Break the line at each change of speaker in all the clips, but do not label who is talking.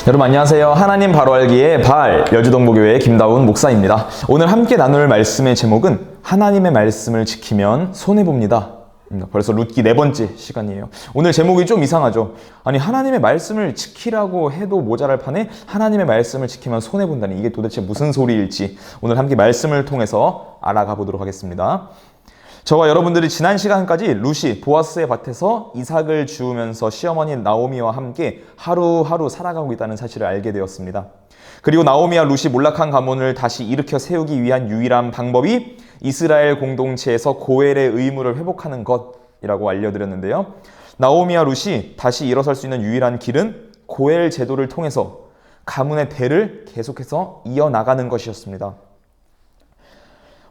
여러분 안녕하세요. 하나님 바로 알기의 발 여주동부교회 김다운 목사입니다. 오늘 함께 나눌 말씀의 제목은 하나님의 말씀을 지키면 손해봅니다. 벌써 룻기 4번째 시간이에요. 오늘 제목이 좀 이상하죠. 아니 하나님의 말씀을 지키라고 해도 모자랄 판에 하나님의 말씀을 지키면 손해본다니 이게 도대체 무슨 소리일지 오늘 함께 말씀을 통해서 알아가 보도록 하겠습니다. 저와 여러분들이 지난 시간까지 룻이 보아스의 밭에서 이삭을 주우면서 시어머니 나오미와 함께 하루하루 살아가고 있다는 사실을 알게 되었습니다. 그리고 나오미와 룻이 몰락한 가문을 다시 일으켜 세우기 위한 유일한 방법이 이스라엘 공동체에서 고엘의 의무를 회복하는 것이라고 알려드렸는데요. 나오미와 룻이 다시 일어설 수 있는 유일한 길은 고엘 제도를 통해서 가문의 대를 계속해서 이어나가는 것이었습니다.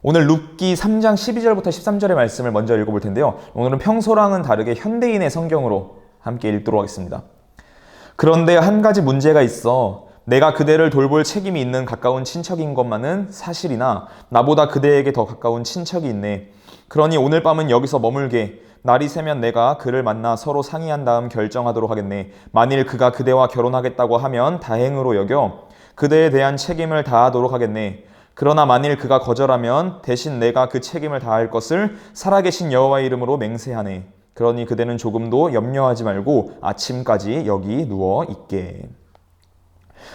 오늘 룻기 3장 12절부터 13절의 말씀을 먼저 읽어볼 텐데요. 오늘은 평소랑은 다르게 현대인의 성경으로 함께 읽도록 하겠습니다. 그런데 한 가지 문제가 있어. 내가 그대를 돌볼 책임이 있는 가까운 친척인 것만은 사실이나 나보다 그대에게 더 가까운 친척이 있네. 그러니 오늘 밤은 여기서 머물게. 날이 새면 내가 그를 만나 서로 상의한 다음 결정하도록 하겠네. 만일 그가 그대와 결혼하겠다고 하면 다행으로 여겨 그대에 대한 책임을 다하도록 하겠네. 그러나 만일 그가 거절하면 대신 내가 그 책임을 다할 것을 살아계신 여호와의 이름으로 맹세하네. 그러니 그대는 조금도 염려하지 말고 아침까지 여기 누워 있게.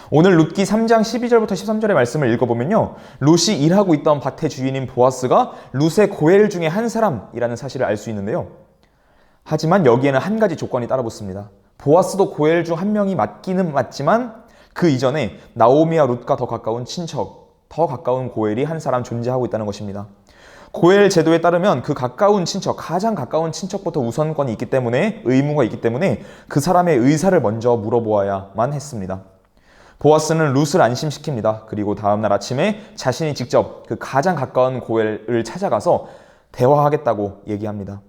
오늘 룻기 3장 12절부터 13절의 말씀을 읽어보면요. 룻이 일하고 있던 밭의 주인인 보아스가 룻의 고엘 중에 한 사람이라는 사실을 알 수 있는데요. 하지만 여기에는 한 가지 조건이 따라붙습니다. 보아스도 고엘 중 한 명이 맞기는 맞지만 그 이전에 나오미와 룻과 더 가까운 친척, 더 가까운 고엘이 한 사람 존재하고 있다는 것입니다. 고엘 제도에 따르면 그 가까운 친척, 가장 가까운 친척부터 우선권이 있기 때문에 의무가 있기 때문에 그 사람의 의사를 먼저 물어보아야만 했습니다. 보아스는 룻을 안심시킵니다. 그리고 다음날 아침에 자신이 직접 그 가장 가까운 고엘을 찾아가서 대화하겠다고 얘기합니다.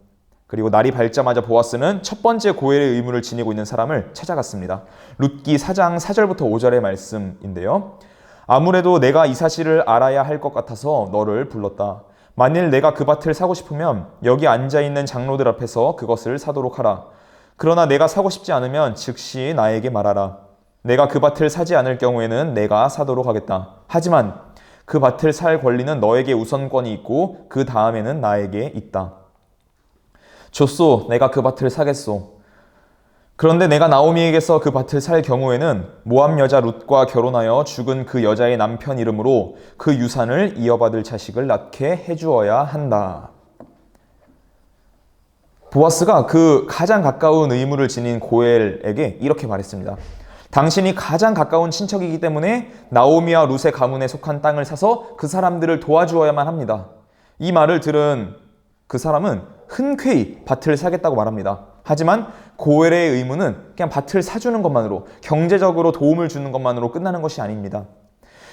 그리고 날이 밝자마자 보아스는 첫 번째 고엘의 의무를 지니고 있는 사람을 찾아갔습니다. 룻기 4장 4절부터 5절의 말씀인데요. 아무래도 내가 이 사실을 알아야 할 것 같아서 너를 불렀다. 만일 내가 그 밭을 사고 싶으면 여기 앉아있는 장로들 앞에서 그것을 사도록 하라. 그러나 내가 사고 싶지 않으면 즉시 나에게 말하라. 내가 그 밭을 사지 않을 경우에는 내가 사도록 하겠다. 하지만 그 밭을 살 권리는 너에게 우선권이 있고 그 다음에는 나에게 있다. 좋소, 내가 그 밭을 사겠소. 그런데 내가 나오미에게서 그 밭을 살 경우에는 모압 여자 룻과 결혼하여 죽은 그 여자의 남편 이름으로 그 유산을 이어받을 자식을 낳게 해주어야 한다. 보아스가 그 가장 가까운 의무를 지닌 고엘에게 이렇게 말했습니다. 당신이 가장 가까운 친척이기 때문에 나오미와 룻의 가문에 속한 땅을 사서 그 사람들을 도와주어야만 합니다. 이 말을 들은 그 사람은 흔쾌히 밭을 사겠다고 말합니다. 하지만 고엘의 의무는 그냥 밭을 사주는 것만으로, 경제적으로 도움을 주는 것만으로 끝나는 것이 아닙니다.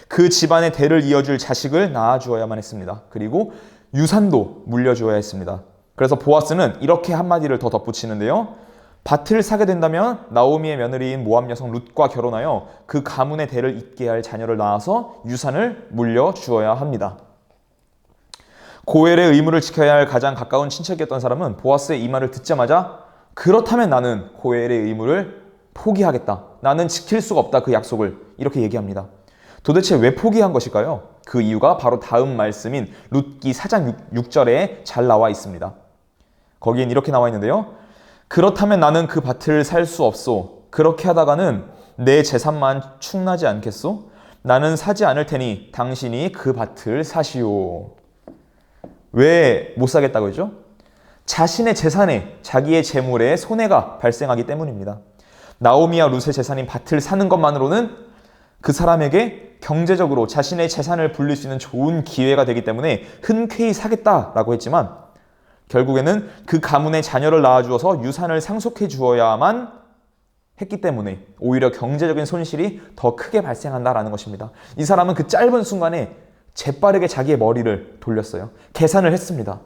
그 집안의 대를 이어줄 자식을 낳아주어야만 했습니다. 그리고 유산도 물려주어야 했습니다. 그래서 보아스는 이렇게 한마디를 더 덧붙이는데요. 밭을 사게 된다면 나오미의 며느리인 모압 여성 룻과 결혼하여 그 가문의 대를 잇게 할 자녀를 낳아서 유산을 물려주어야 합니다. 고엘의 의무를 지켜야 할 가장 가까운 친척이었던 사람은 보아스의 이 말을 듣자마자 그렇다면 나는 고엘의 의무를 포기하겠다. 나는 지킬 수가 없다. 그 약속을. 이렇게 얘기합니다. 도대체 왜 포기한 것일까요? 그 이유가 바로 다음 말씀인 룻기 4장 6절에 잘 나와 있습니다. 거기엔 이렇게 나와 있는데요. 그렇다면 나는 그 밭을 살 수 없소. 그렇게 하다가는 내 재산만 축나지 않겠소? 나는 사지 않을 테니 당신이 그 밭을 사시오. 왜 못 사겠다고 했죠? 자신의 재산에, 자기의 재물에 손해가 발생하기 때문입니다. 나오미와 룻의 재산인 밭을 사는 것만으로는 그 사람에게 경제적으로 자신의 재산을 불릴 수 있는 좋은 기회가 되기 때문에 흔쾌히 사겠다라고 했지만 결국에는 그 가문의 자녀를 낳아주어서 유산을 상속해 주어야만 했기 때문에 오히려 경제적인 손실이 더 크게 발생한다라는 것입니다. 이 사람은 그 짧은 순간에 재빠르게 자기의 머리를 돌렸어요. 계산을 했습니다.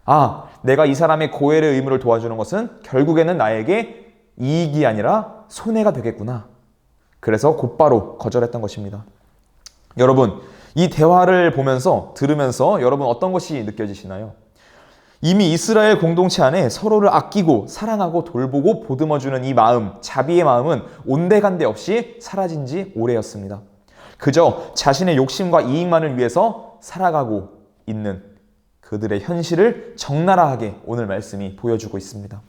아, 내가 이 사람의 고엘의 의무를 도와주는 것은 결국에는 나에게 이익이 아니라 손해가 되겠구나. 그래서 곧바로 거절했던 것입니다. 여러분, 이 대화를 보면서, 들으면서 여러분 어떤 것이 느껴지시나요? 이미 이스라엘 공동체 안에 서로를 아끼고 사랑하고 돌보고 보듬어주는 이 마음, 자비의 마음은 온데간데 없이 사라진 지 오래였습니다. 그저 자신의 욕심과 이익만을 위해서 살아가고 있는 그들의 현실을 적나라하게 오늘 말씀이 보여주고 있습니다.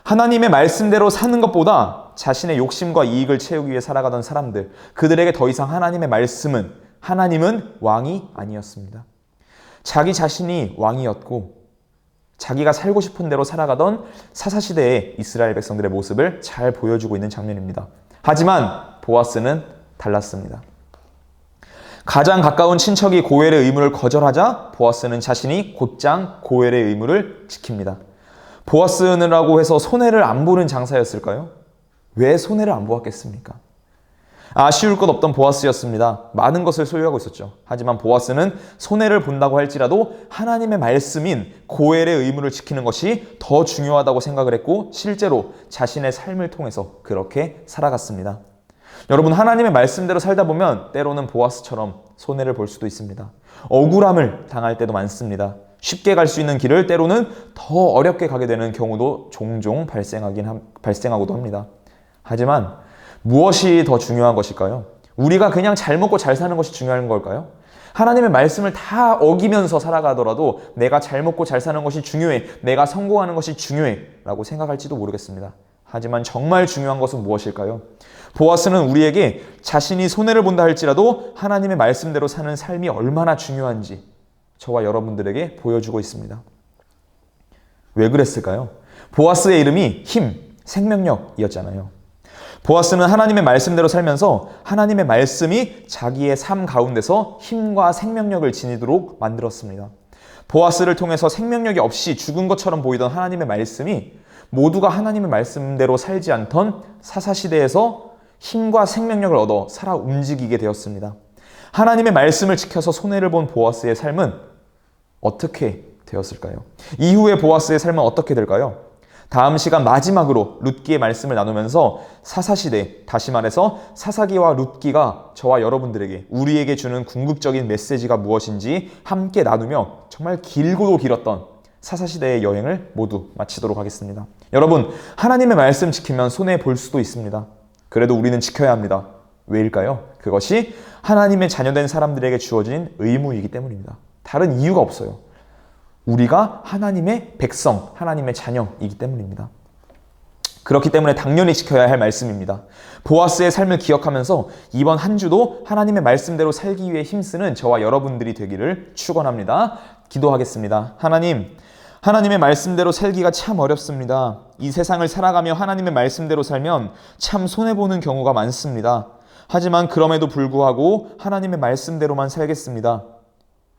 하나님의 말씀대로 사는 것보다 자신의 욕심과 이익을 채우기 위해 살아가던 사람들, 그들에게 더 이상 하나님은 왕이 아니었습니다. 자기 자신이 왕이었고 자기가 살고 싶은 대로 살아가던 사사시대의 이스라엘 백성들의 모습을 잘 보여주고 있는 장면입니다. 하지만 보아스는 달랐습니다. 가장 가까운 친척이 고엘의 의무를 거절하자 보아스는 자신이 곧장 고엘의 의무를 지킵니다. 보아스라고 해서 손해를 안 보는 장사였을까요? 왜 손해를 안 보았겠습니까? 아쉬울 것 없던 보아스였습니다. 많은 것을 소유하고 있었죠. 하지만 보아스는 손해를 본다고 할지라도 하나님의 말씀인 고엘의 의무를 지키는 것이 더 중요하다고 생각을 했고 실제로 자신의 삶을 통해서 그렇게 살아갔습니다. 여러분, 하나님의 말씀대로 살다 보면 때로는 보아스처럼 손해를 볼 수도 있습니다. 억울함을 당할 때도 많습니다. 쉽게 갈 수 있는 길을 때로는 더 어렵게 가게 되는 경우도 종종 발생하고도 합니다. 하지만 무엇이 더 중요한 것일까요? 우리가 그냥 잘 먹고 잘 사는 것이 중요한 걸까요? 하나님의 말씀을 다 어기면서 살아가더라도 내가 잘 먹고 잘 사는 것이 중요해, 내가 성공하는 것이 중요해 라고 생각할지도 모르겠습니다. 하지만 정말 중요한 것은 무엇일까요? 보아스는 우리에게 자신이 손해를 본다 할지라도 하나님의 말씀대로 사는 삶이 얼마나 중요한지 저와 여러분들에게 보여주고 있습니다. 왜 그랬을까요? 보아스의 이름이 힘, 생명력이었잖아요. 보아스는 하나님의 말씀대로 살면서 하나님의 말씀이 자기의 삶 가운데서 힘과 생명력을 지니도록 만들었습니다. 보아스를 통해서 생명력이 없이 죽은 것처럼 보이던 하나님의 말씀이 모두가 하나님의 말씀대로 살지 않던 사사시대에서 힘과 생명력을 얻어 살아 움직이게 되었습니다. 하나님의 말씀을 지켜서 손해를 본 보아스의 삶은 어떻게 되었을까요? 이후에 보아스의 삶은 어떻게 될까요? 다음 시간 마지막으로 룻기의 말씀을 나누면서 사사시대, 다시 말해서 사사기와 룻기가 저와 여러분들에게, 우리에게 주는 궁극적인 메시지가 무엇인지 함께 나누며 정말 길고도 길었던 사사시대의 여행을 모두 마치도록 하겠습니다. 여러분, 하나님의 말씀 지키면 손해볼 수도 있습니다. 그래도 우리는 지켜야 합니다. 왜일까요? 그것이 하나님의 자녀된 사람들에게 주어진 의무이기 때문입니다. 다른 이유가 없어요. 우리가 하나님의 백성, 하나님의 자녀이기 때문입니다. 그렇기 때문에 당연히 지켜야 할 말씀입니다. 보아스의 삶을 기억하면서 이번 한 주도 하나님의 말씀대로 살기 위해 힘쓰는 저와 여러분들이 되기를 축원합니다. 기도하겠습니다. 하나님의 말씀대로 살기가 참 어렵습니다. 이 세상을 살아가며 하나님의 말씀대로 살면 참 손해보는 경우가 많습니다. 하지만 그럼에도 불구하고 하나님의 말씀대로만 살겠습니다.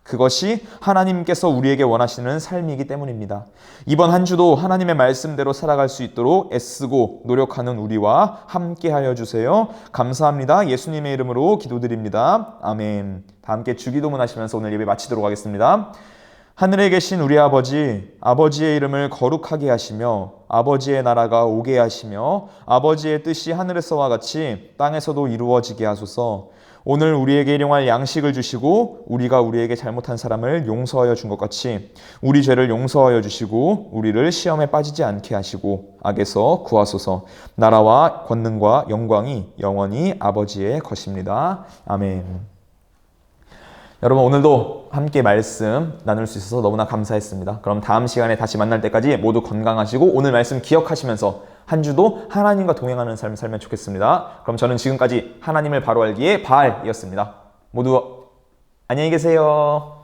그것이 하나님께서 우리에게 원하시는 삶이기 때문입니다. 이번 한 주도 하나님의 말씀대로 살아갈 수 있도록 애쓰고 노력하는 우리와 함께 하여 주세요. 감사합니다. 예수님의 이름으로 기도드립니다. 아멘. 다 함께 주기도문 하시면서 오늘 예배 마치도록 하겠습니다. 하늘에 계신 우리 아버지, 아버지의 이름을 거룩하게 하시며 아버지의 나라가 오게 하시며 아버지의 뜻이 하늘에서와 같이 땅에서도 이루어지게 하소서. 오늘 우리에게 일용할 양식을 주시고 우리가 우리에게 잘못한 사람을 용서하여 준 것 같이 우리 죄를 용서하여 주시고 우리를 시험에 빠지지 않게 하시고 악에서 구하소서. 나라와 권능과 영광이 영원히 아버지의 것입니다. 아멘. 여러분, 오늘도 함께 말씀 나눌 수 있어서 너무나 감사했습니다. 그럼 다음 시간에 다시 만날 때까지 모두 건강하시고 오늘 말씀 기억하시면서 한 주도 하나님과 동행하는 삶을 살면 좋겠습니다. 그럼 저는 지금까지 하나님을 바로 알기의 바알이었습니다. 모두 안녕히 계세요.